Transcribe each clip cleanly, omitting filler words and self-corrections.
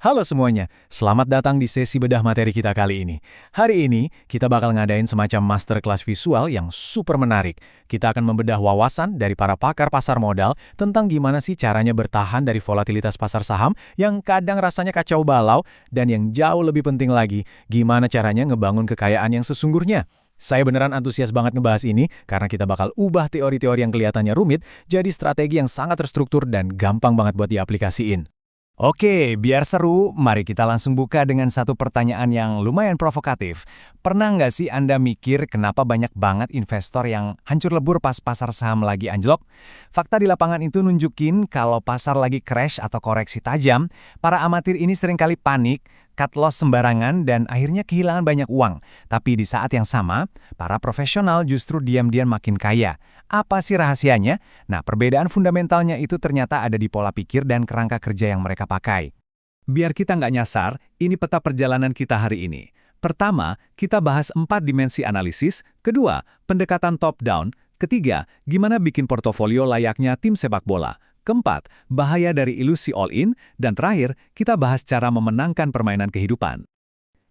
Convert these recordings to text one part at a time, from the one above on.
Halo semuanya, selamat datang di sesi bedah materi kita kali ini. Hari ini, kita bakal ngadain semacam masterclass visual yang super menarik. Kita akan membedah wawasan dari para pakar pasar modal tentang gimana sih caranya bertahan dari volatilitas pasar saham yang kadang rasanya kacau balau, dan yang jauh lebih penting lagi, gimana caranya ngebangun kekayaan yang sesungguhnya. Saya beneran antusias banget ngebahas ini karena kita bakal ubah teori-teori yang kelihatannya rumit jadi strategi yang sangat terstruktur dan gampang banget buat diaplikasiin. Oke, biar seru, mari kita langsung buka dengan satu pertanyaan yang lumayan provokatif. Pernah nggak sih Anda mikir kenapa banyak banget investor yang hancur lebur pas pasar saham lagi anjlok? Fakta di lapangan itu nunjukin kalau pasar lagi crash atau koreksi tajam, para amatir ini seringkali panik, cut loss sembarangan, dan akhirnya kehilangan banyak uang. Tapi di saat yang sama, para profesional justru diam-diam makin kaya. Apa sih rahasianya? Nah, perbedaan fundamentalnya itu ternyata ada di pola pikir dan kerangka kerja yang mereka pakai. Biar kita nggak nyasar, ini peta perjalanan kita hari ini. Pertama, kita bahas 4 dimensi analisis. Kedua, pendekatan top-down. Ketiga, gimana bikin portofolio layaknya tim sepak bola. Keempat, bahaya dari ilusi all-in. Dan terakhir, kita bahas cara memenangkan permainan kehidupan.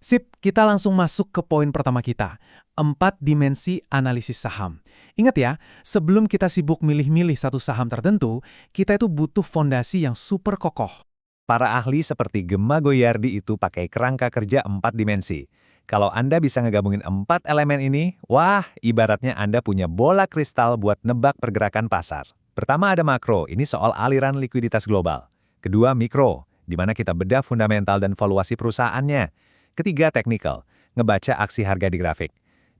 Sip, kita langsung masuk ke poin pertama kita, 4 dimensi analisis saham. Ingat ya, sebelum kita sibuk milih-milih satu saham tertentu, kita itu butuh fondasi yang super kokoh. Para ahli seperti Gemma Goyardi itu pakai kerangka kerja 4 dimensi. Kalau Anda bisa ngegabungin 4 elemen ini, wah, ibaratnya Anda punya bola kristal buat nebak pergerakan pasar. Pertama ada makro, ini soal aliran likuiditas global. Kedua mikro, di mana kita bedah fundamental dan valuasi perusahaannya. Ketiga technical, ngebaca aksi harga di grafik.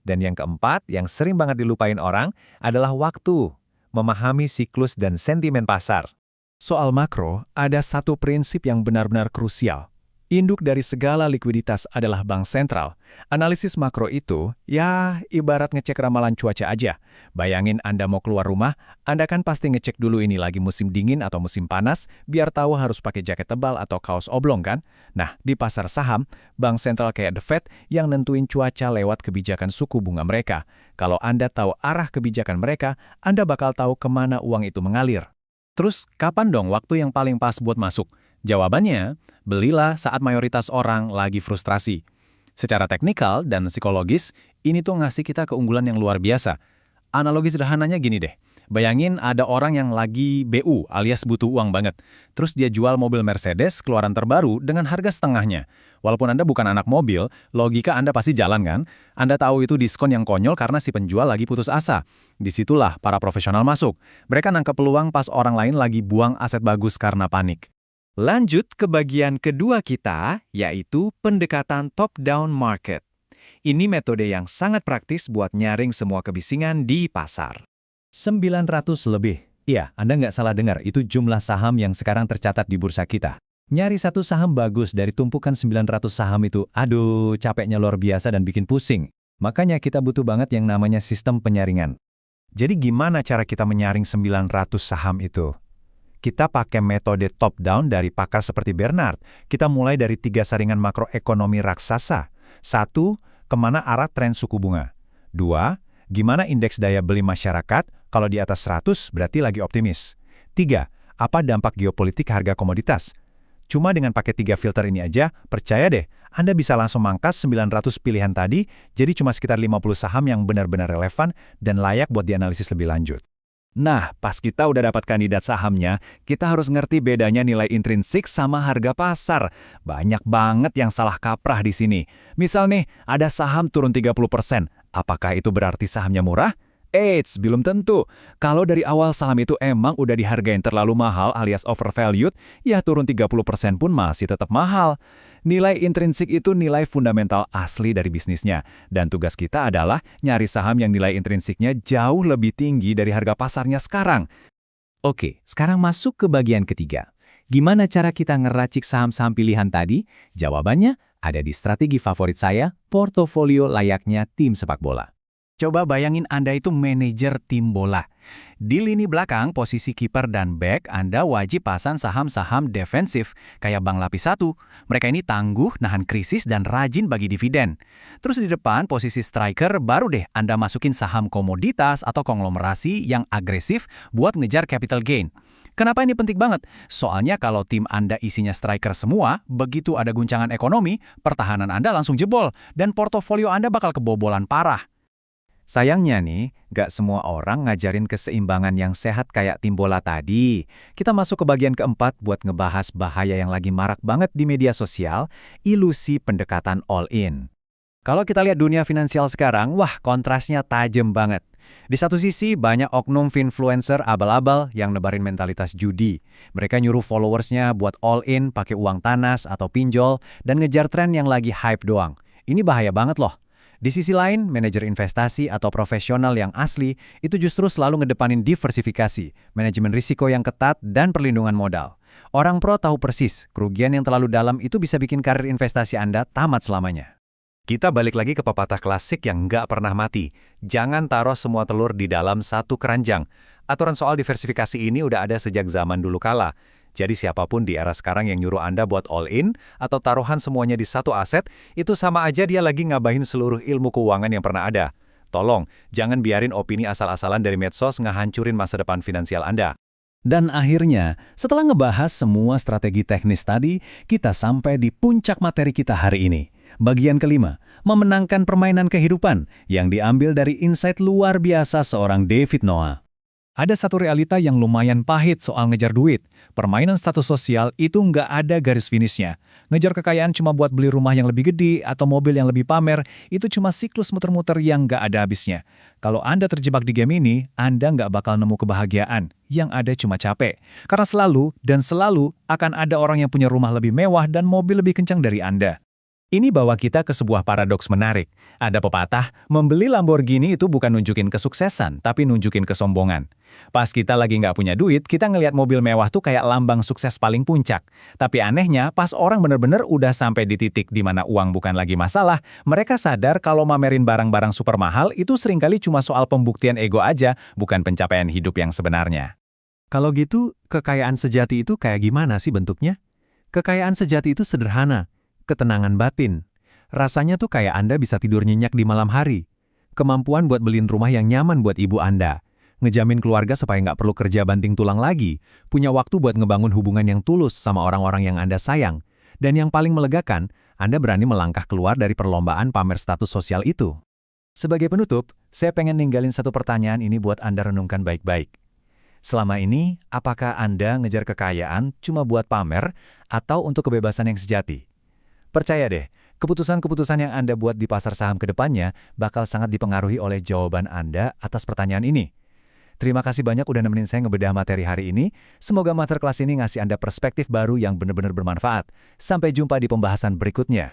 Dan yang keempat, yang sering banget dilupain orang, adalah waktu, memahami siklus dan sentimen pasar. Soal makro, ada satu prinsip yang benar-benar krusial. Induk dari segala likuiditas adalah bank sentral. Analisis makro itu, ya ibarat ngecek ramalan cuaca aja. Bayangin Anda mau keluar rumah, Anda kan pasti ngecek dulu ini lagi musim dingin atau musim panas, biar tahu harus pakai jaket tebal atau kaos oblong kan? Nah, di pasar saham, bank sentral kayak The Fed yang nentuin cuaca lewat kebijakan suku bunga mereka. Kalau Anda tahu arah kebijakan mereka, Anda bakal tahu kemana uang itu mengalir. Terus, kapan dong waktu yang paling pas buat masuk? Jawabannya, belilah saat mayoritas orang lagi frustrasi. Secara teknikal dan psikologis, ini tuh ngasih kita keunggulan yang luar biasa. Analogi sederhananya gini deh, bayangin ada orang yang lagi BU alias butuh uang banget. Terus dia jual mobil Mercedes keluaran terbaru dengan harga setengahnya. Walaupun Anda bukan anak mobil, logika Anda pasti jalan kan? Anda tahu itu diskon yang konyol karena si penjual lagi putus asa. Disitulah para profesional masuk. Mereka nangkep peluang pas orang lain lagi buang aset bagus karena panik. Lanjut ke bagian kedua kita, yaitu pendekatan top-down market. Ini metode yang sangat praktis buat nyaring semua kebisingan di pasar. 900 lebih. Iya, Anda nggak salah dengar, itu jumlah saham yang sekarang tercatat di bursa kita. Nyari satu saham bagus dari tumpukan 900 saham itu, aduh, capeknya luar biasa dan bikin pusing. Makanya kita butuh banget yang namanya sistem penyaringan. Jadi gimana cara kita menyaring 900 saham itu? Kita pakai metode top-down dari pakar seperti Bernard. Kita mulai dari 3 saringan makroekonomi raksasa. 1, kemana arah tren suku bunga. 2, gimana indeks daya beli masyarakat, kalau di atas 100 berarti lagi optimis. 3, apa dampak geopolitik harga komoditas. Cuma dengan pakai 3 filter ini aja, percaya deh, Anda bisa langsung mangkas 900 pilihan tadi, jadi cuma sekitar 50 saham yang benar-benar relevan dan layak buat dianalisis lebih lanjut. Nah, pas kita udah dapat kandidat sahamnya, kita harus ngerti bedanya nilai intrinsik sama harga pasar. Banyak banget yang salah kaprah di sini. Misal nih, ada saham turun 30%. Apakah itu berarti sahamnya murah? Eits, belum tentu. Kalau dari awal saham itu emang udah dihargain terlalu mahal alias overvalued, ya turun 30% pun masih tetap mahal. Nilai intrinsik itu nilai fundamental asli dari bisnisnya. Dan tugas kita adalah nyari saham yang nilai intrinsiknya jauh lebih tinggi dari harga pasarnya sekarang. Oke, sekarang masuk ke bagian ketiga. Gimana cara kita ngeracik saham-saham pilihan tadi? Jawabannya ada di strategi favorit saya, portofolio layaknya tim sepak bola. Coba bayangin Anda itu manajer tim bola. Di lini belakang, posisi kiper dan back, Anda wajib pasang saham-saham defensif, kayak Bank Lapis 1. Mereka ini tangguh, nahan krisis, dan rajin bagi dividen. Terus di depan, posisi striker, baru deh Anda masukin saham komoditas atau konglomerasi yang agresif buat ngejar capital gain. Kenapa ini penting banget? Soalnya kalau tim Anda isinya striker semua, begitu ada guncangan ekonomi, pertahanan Anda langsung jebol, dan portofolio Anda bakal kebobolan parah. Sayangnya nih, nggak semua orang ngajarin keseimbangan yang sehat kayak tim bola tadi. Kita masuk ke bagian keempat buat ngebahas bahaya yang lagi marak banget di media sosial, ilusi pendekatan all-in. Kalau kita lihat dunia finansial sekarang, wah kontrasnya tajam banget. Di satu sisi, banyak oknum influencer abal-abal yang nebarin mentalitas judi. Mereka nyuruh followersnya buat all-in, pakai uang tanas atau pinjol, dan ngejar tren yang lagi hype doang. Ini bahaya banget loh. Di sisi lain, manajer investasi atau profesional yang asli itu justru selalu ngedepanin diversifikasi, manajemen risiko yang ketat, dan perlindungan modal. Orang pro tahu persis, kerugian yang terlalu dalam itu bisa bikin karir investasi Anda tamat selamanya. Kita balik lagi ke pepatah klasik yang nggak pernah mati. Jangan taruh semua telur di dalam satu keranjang. Aturan soal diversifikasi ini udah ada sejak zaman dulu kala. Jadi siapapun di era sekarang yang nyuruh Anda buat all-in atau taruhan semuanya di satu aset, itu sama aja dia lagi ngabahin seluruh ilmu keuangan yang pernah ada. Tolong, jangan biarin opini asal-asalan dari medsos ngehancurin masa depan finansial Anda. Dan akhirnya, setelah ngebahas semua strategi teknis tadi, kita sampai di puncak materi kita hari ini. Bagian kelima, memenangkan permainan kehidupan yang diambil dari insight luar biasa seorang David Noah. Ada satu realita yang lumayan pahit soal ngejar duit. Permainan status sosial itu nggak ada garis finishnya. Ngejar kekayaan cuma buat beli rumah yang lebih gede atau mobil yang lebih pamer, itu cuma siklus muter-muter yang nggak ada habisnya. Kalau Anda terjebak di game ini, Anda nggak bakal nemu kebahagiaan. Yang ada cuma capek. Karena selalu dan selalu akan ada orang yang punya rumah lebih mewah dan mobil lebih kencang dari Anda. Ini bawa kita ke sebuah paradoks menarik. Ada pepatah, membeli Lamborghini itu bukan nunjukin kesuksesan, tapi nunjukin kesombongan. Pas kita lagi nggak punya duit, kita ngelihat mobil mewah tuh kayak lambang sukses paling puncak. Tapi anehnya, pas orang bener-bener udah sampai di titik di mana uang bukan lagi masalah, mereka sadar kalau mamerin barang-barang super mahal itu seringkali cuma soal pembuktian ego aja, bukan pencapaian hidup yang sebenarnya. Kalau gitu, kekayaan sejati itu kayak gimana sih bentuknya? Kekayaan sejati itu sederhana. Ketenangan batin. Rasanya tuh kayak Anda bisa tidur nyenyak di malam hari. Kemampuan buat beliin rumah yang nyaman buat ibu Anda. Ngejamin keluarga supaya nggak perlu kerja banting tulang lagi. Punya waktu buat ngebangun hubungan yang tulus sama orang-orang yang Anda sayang. Dan yang paling melegakan, Anda berani melangkah keluar dari perlombaan pamer status sosial itu. Sebagai penutup, saya pengen ninggalin satu pertanyaan ini buat Anda renungkan baik-baik. Selama ini, apakah Anda ngejar kekayaan cuma buat pamer atau untuk kebebasan yang sejati? Percaya deh, keputusan-keputusan yang Anda buat di pasar saham ke depannya bakal sangat dipengaruhi oleh jawaban Anda atas pertanyaan ini. Terima kasih banyak udah nemenin saya ngebedah materi hari ini. Semoga masterclass ini ngasih Anda perspektif baru yang benar-benar bermanfaat. Sampai jumpa di pembahasan berikutnya.